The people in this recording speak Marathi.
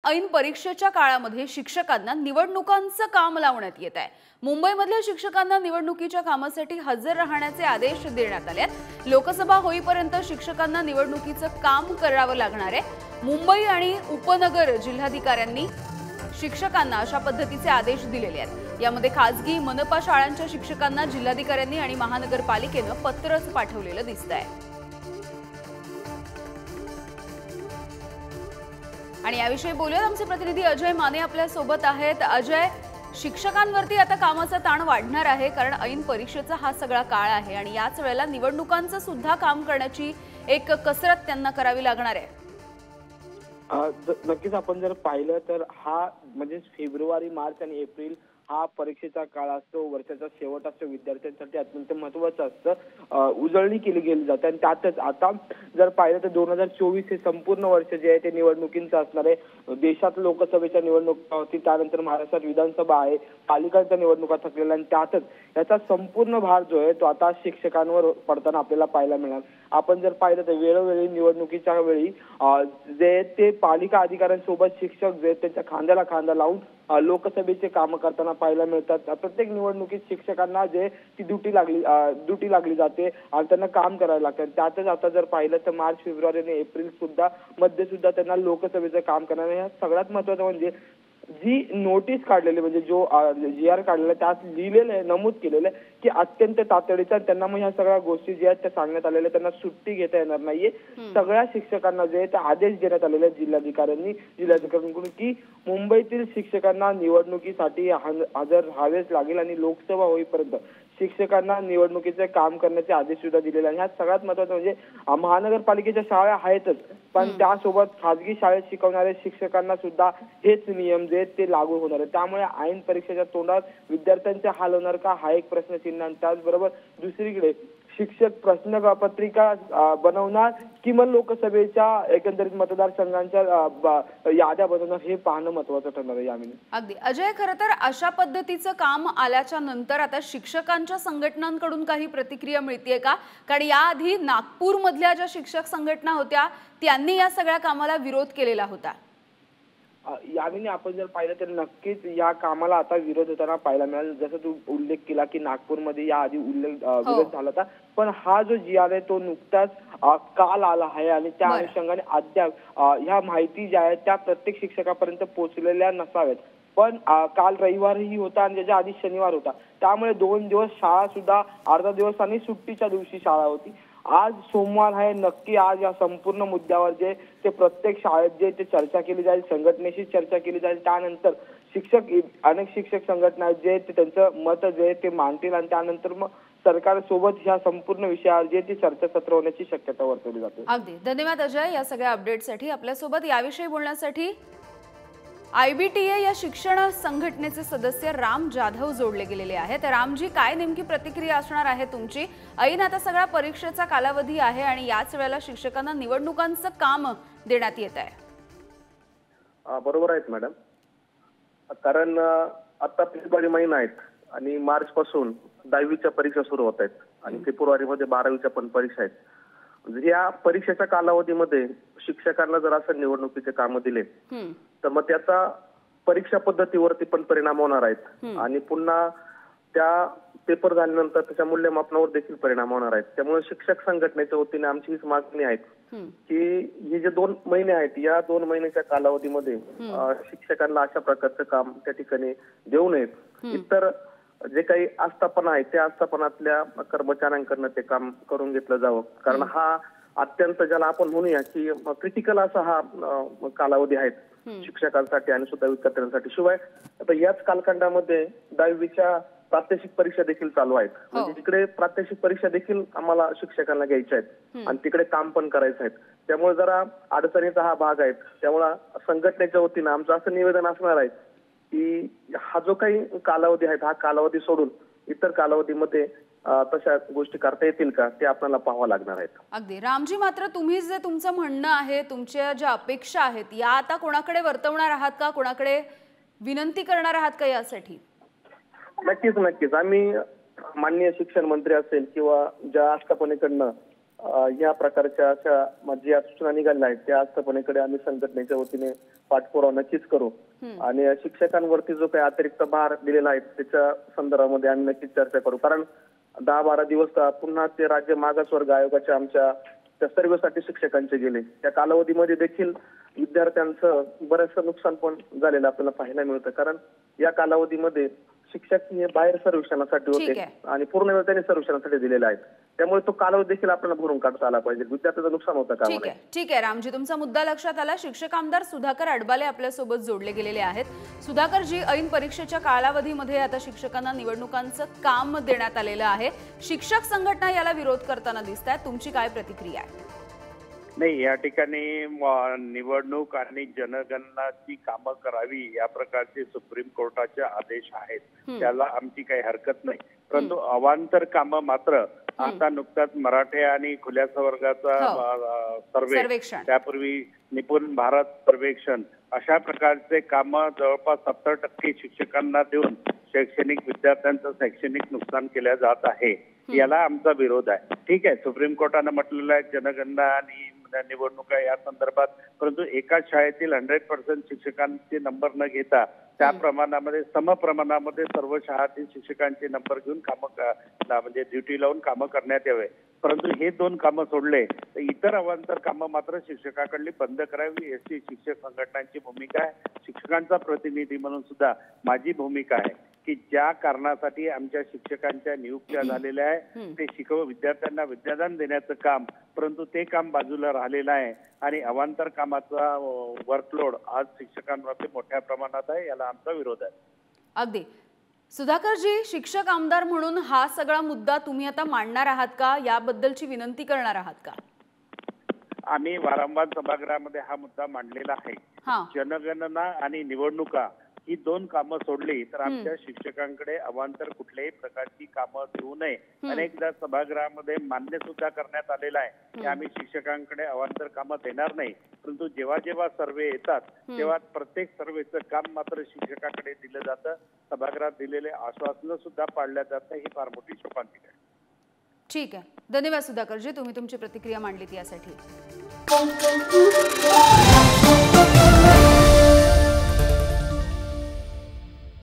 ऐन परीक्षेच्या काळामध्ये शिक्षकांना निवडणुकांचं काम लावण्यात येत आहे। मुंबईमधल्या शिक्षकांना निवडणुकीच्या कामासाठी हजर राहण्याचे आदेश देण्यात आले आहेत। लोकसभा होईपर्यंत शिक्षकांना निवडणुकीचं काम करावं लागणार आहे। मुंबई आणि उपनगर जिल्हाधिकाऱ्यांनी शिक्षकांना अशा पद्धतीचे आदेश दिलेले आहेत। यामध्ये खासगी मनपा शाळांच्या शिक्षकांना जिल्हाधिकाऱ्यांनी आणि महानगरपालिकेनं पत्रच पाठवलेलं दिसतंय। आणि याविषयी बोलूया, आमचे प्रतिनिधी अजय माने आपल्या सोबत आहेत। अजय, शिक्षकांवरती आता कामाचा ताण वाढणार आहे, कारण ऐन परीक्षेचा हा सगळा काळ आहे आणि याच वेळेला निवडणुकांचं सुद्धा काम करण्याची एक कसरत त्यांना करावी लागणार आहे। नक्कीच आपण जर पाहिलं तर हा म्हणजे फेब्रुवारी, मार्च आणि एप्रिल हा परीक्षेचा काळ असतो, वर्षाचा शेवट असतो, विद्यार्थ्यांसाठी अत्यंत महत्त्वाचं असतं। उजळणी केली गेली जाते आणि त्यातच आता जर पाहिलं तर 2024 हे संपूर्ण वर्ष जे आहे ते निवडणुकींचं असणार आहे। देशात लोकसभेच्या निवडणुका होती, त्यानंतर महाराष्ट्रात विधानसभा आहे, पालिकांच्या निवडणुका थकलेल्या आणि त्यातच याचा संपूर्ण भार जो आहे तो आता शिक्षकांवर पडताना आपल्याला पाहायला मिळणार। आपण जर पाहिलं तर वेळोवेळी निवडणुकीच्या वेळी जे ते पालिका अधिकाऱ्यांसोबत शिक्षक जे त्यांच्या खांद्याला खांदा लावून लोकसभेचे काम करताना पाहायला मिळतात। प्रत्येक निवडणुकीत शिक्षकांना जे ती ड्युटी लागली जाते आणि त्यांना काम करायला लागतं। त्यातच आता जर पाहिलं तर मार्च, फेब्रुवारी आणि एप्रिल सुद्धा मध्ये सुद्धा त्यांना लोकसभेचं काम करणार आहे। सगळ्यात महत्त्वाचं म्हणजे जी नोटीस काढलेली म्हणजे जो GR काढलेला त्यात लिहिलेलं आहे, नमूद केलेलं आहे की अत्यंत तातडीचा त्यांना मग ह्या सगळ्या गोष्टी ज्या आहेत त्या सांगण्यात आलेल्या, त्यांना सुट्टी घेता येणार नाहीये। सगळ्या शिक्षकांना जे ते आदेश देण्यात आलेले आहेत जिल्हाधिकाऱ्यांकडून की मुंबईतील शिक्षकांना निवडणुकीसाठी हजर राहावेच लागेल आणि लोकसभा होईपर्यंत शिक्षकांना निवडणुकीचे काम करण्याचे आदेश सुद्धा दिलेले आहेत। ह्यात सगळ्यात महत्त्वाचं म्हणजे महानगरपालिकेच्या शाळा आहेतच, पण त्यासोबत खाजगी शाळेत शिकवणाऱ्या शिक्षकांना सुद्धा हेच नियम जे ते लागू होणार आहेत। त्यामुळे ऐन परीक्षेच्या तोंडात विद्यार्थ्यांचे हाल होणार का हा एक प्रश्नचिन्ह आणि त्याचबरोबर दुसरीकडे शिक्षक प्रश्नपत्रिका बनवणार की मग लोकसभेच्या एकंदरीत मतदारसंघांच्या याद्या बनवणार हे पाहणं महत्त्वाचं ठरणार आहे। यामिनी अगदी अजय, खरं तर अशा पद्धतीचं काम आल्याच्या नंतर आता शिक्षकांच्या संघटनांकडून काही प्रतिक्रिया मिळतेय का? कारण याआधी नागपूरमधल्या ज्या शिक्षक संघटना होत्या त्यांनी या सगळ्या कामाला विरोध केलेला होता। यामिनी आपण जर पाहिलं तर नक्कीच या कामाला आता विरोध होताना पाहायला मिळाला। जसं तू उल्लेख केला की नागपूरमध्ये याआधी विरोध झाला होता, पण हा जो GR आहे तो नुकताच काल आला आहे आणि त्या अनुषंगाने अद्याप ह्या माहिती ज्या आहेत त्या प्रत्येक शिक्षकापर्यंत पोहोचलेल्या नसाव्यात। पण काल रविवारही होता आणि त्याच्या आधी शनिवार होता, त्यामुळे 2 दिवस शाळा सुद्धा अर्धा दिवस आणि सुट्टीच्या दिवशी शाळा होती। आज सोमवार आहे, नक्की आज या संपूर्ण मुद्द्यावर जे ते प्रत्येक शाळेत जे ते चर्चा केली जाईल, संघटनेशी चर्चा केली जाईल। त्यानंतर अनेक शिक्षक संघटना जे ते त्यांचं मत जे ते मांडतील आणि त्यानंतर मग सरकारसोबत ह्या संपूर्ण विषयावर जे ती चर्चासत्र होण्याची शक्यता वर्तवली जाते। अगदी धन्यवाद अजय या सगळ्या अपडेटसाठी। आपल्यासोबत याविषयी बोलण्यासाठी IBTA या शिक्षण संघटनेचे सदस्य राम जाधव जोडले गेलेले आहेत। रामजी, काय नेमकी प्रतिक्रिया असणार आहे तुमची? ऐन आता सगळा परीक्षेचा कालावधी आहे आणि याच वेळेला शिक्षकांना निवडणुकांचं काम देण्यात येत आहे। बरोबर आहेत मॅडम, कारण आता फेब्रुवारी महिना आहे आणि मार्च पासून 10वीच्या परीक्षा सुरू होत आहेत आणि फेब्रुवारीमध्ये 12वीच्या पण परीक्षा आहेत। या परीक्षेच्या कालावधीमध्ये शिक्षकांना जर असं निवडणुकीचे काम दिले तर मग त्याचा परीक्षा पद्धतीवरती पण परिणाम होणार आहेत आणि पुन्हा त्या पेपर झाल्यानंतर त्याच्या मूल्यमापनावर देखील परिणाम होणार आहेत। त्यामुळे शिक्षक संघटनेच्या वतीने आमची हीच मागणी आहे की हे जे 2 महिने आहेत या 2 महिन्याच्या कालावधीमध्ये शिक्षकांना अशा प्रकारचं काम त्या ठिकाणी देऊ नयेत। इतर जे काही आस्थापना आहे त्या आस्थापनातल्या कर्मचाऱ्यांकडनं ते काम करून घेतलं जावं, कारण हा अत्यंत ज्याला आपण म्हणूया की क्रिटिकल असा हा कालावधी आहे शिक्षकांसाठी आणि सुद्धा विद्यार्थ्यांसाठी। शिवाय आता याच कालखंडामध्ये 10वीच्या प्रात्यक्षिक परीक्षा देखील चालू आहेत, म्हणजे तिकडे प्रात्यक्षिक परीक्षा देखील आम्हाला शिक्षकांना घ्यायच्या आहेत आणि तिकडे काम पण करायचं आहे। त्यामुळे जरा अडचणीचा हा भाग आहे। त्यामुळे संघटनेच्या वतीनं आमचं असं निवेदन असणार आहे की हा जो काही कालावधी आहे हा कालावधी सोडून इतर कालावधीमध्ये तशा गोष्टी करता येतील का ते आपल्याला पाहावं लागणार आहेत। अगदी रामजी, मात्र तुम्ही जे तुमचं म्हणणं आहे, तुमच्या ज्या अपेक्षा आहेत या आता कोणाकडे वर्तवणार आहात का, कोणाकडे विनंती करणार आहात का यासाठी? नक्कीच आम्ही माननीय शिक्षण मंत्री असेल किंवा ज्या आस्थापनेकडनं या प्रकारच्या अशा ज्या सूचना निघाल्या आहेत त्या आस्थापनेकडे आम्ही संघटनेच्या वतीने पाठपुरावा नक्कीच करू आणि शिक्षकांवरती जो काही अतिरिक्त भार दिलेला आहे त्याच्या संदर्भामध्ये आम्ही नक्कीच चर्चा करू. कारण 10-12 दिवस पुन्हा ते राज्य मागासवर्ग आयोगाच्या आमच्या त्या सर्वेसाठी शिक्षकांचे गेले. त्या कालावधीमध्ये देखील विद्यार्थ्यांचं बरंचसं नुकसान पण झालेलं आपल्याला पाहायला मिळतं. कारण या कालावधीमध्ये शिक्षक हे बाहेर सर्वेक्षणासाठी होते आणि पूर्ण वेळ त्यांनी सर्वेक्षणासाठी दिलेले आहेत. त्यामुळे तो कालावधी देखील आपल्याला भरून काढता आला पाहिजे. विद्यार्थ्यांचं नुकसान होतं का? ठीक आहे रामजी, तुमचा मुद्दा लक्षात आला. शिक्षक आमदार सुधाकर अडबाले आपल्या सोबत जोडले गेलेले आहेत. सुधाकरजी, ऐन परीक्षेच्या कालावधीमध्ये आता शिक्षकांना निवडणुकांचं काम देण्यात आलेलं आहे. शिक्षक संघटना याला विरोध करताना दिसत आहेत. तुमची काय प्रतिक्रिया आहे? नाही, या ठिकाणी निवडणूक आणि जनगणनाची कामं करावी या प्रकारचे सुप्रीम कोर्टाचे आदेश आहेत, त्याला आमची काही हरकत नाही. परंतु अवांतर कामं मात्र आता नुकताच मराठे आणि खुल्या वर्गाचा सर्वेक्षण, त्यापूर्वी निपुण भारत सर्वेक्षण, अशा प्रकारचे कामं जवळपास 70% शिक्षकांना देऊन शैक्षणिक विद्यार्थ्यांचं शैक्षणिक नुकसान केलं जात आहे. याला आमचा विरोध आहे. ठीक आहे, सुप्रीम कोर्टानं म्हटलेलं आहे जनगणना आणि निवडणुका या संदर्भात, परंतु एकाच शाळेतील 100% शिक्षकांचे नंबर न घेता त्या प्रमाणामध्ये समप्रमाणामध्ये सर्व शाळातील शिक्षकांचे नंबर घेऊन कामं म्हणजे ड्युटी लावून कामं करण्यात यावे. परंतु हे दोन कामं सोडले तर इतर अवांतर कामं मात्र शिक्षकाकडली बंद करावी अशी शिक्षक संघटनांची भूमिका आहे. शिक्षकांचा प्रतिनिधी म्हणून सुद्धा माझी भूमिका आहे की ज्या कारणासाठी आमच्या शिक्षकांच्या नियुक्त्या झालेल्या आहे ते विद्यार्थ्यांना विद्यादान देण्याचं काम, परंतु ते काम बाजूला राहिलेलं आहे आणि अवांतर कामाचा वर्कलोड आज शिक्षकांवरती मोठ्या प्रमाणात आहे. याला आमचा विरोध आहे. अगदी. सुधाकरजी, शिक्षक आमदार म्हणून हा सगळा मुद्दा तुम्ही आता मांडणार आहात का? याबद्दलची विनंती करणार आहात का? आम्ही वारंवार सभागृहामध्ये हा मुद्दा मांडलेला आहे. जनगणना आणि निवडणुका ही दोन कामं सोडली तर आमच्या शिक्षकांकडे अवांतर कुठल्याही प्रकारची कामं देऊ नये. अनेकदा सभागृहामध्ये मान्य सुद्धा करण्यात आलेलं आहे की आम्ही शिक्षकांकडे अवांतर कामं देणार नाही. परंतु जेव्हा जेव्हा सर्वे येतात तेव्हा प्रत्येक सर्वेचं काम मात्र शिक्षकाकडे दिलं जातं. सभागृहात दिलेले आश्वासनं सुद्धा पाळल्या जातं. ही फार मोठी शोकांतिका आहे. ठीक आहे, धन्यवाद सुधाकरजी, तुम्ही तुमची प्रतिक्रिया मांडलीत यासाठी.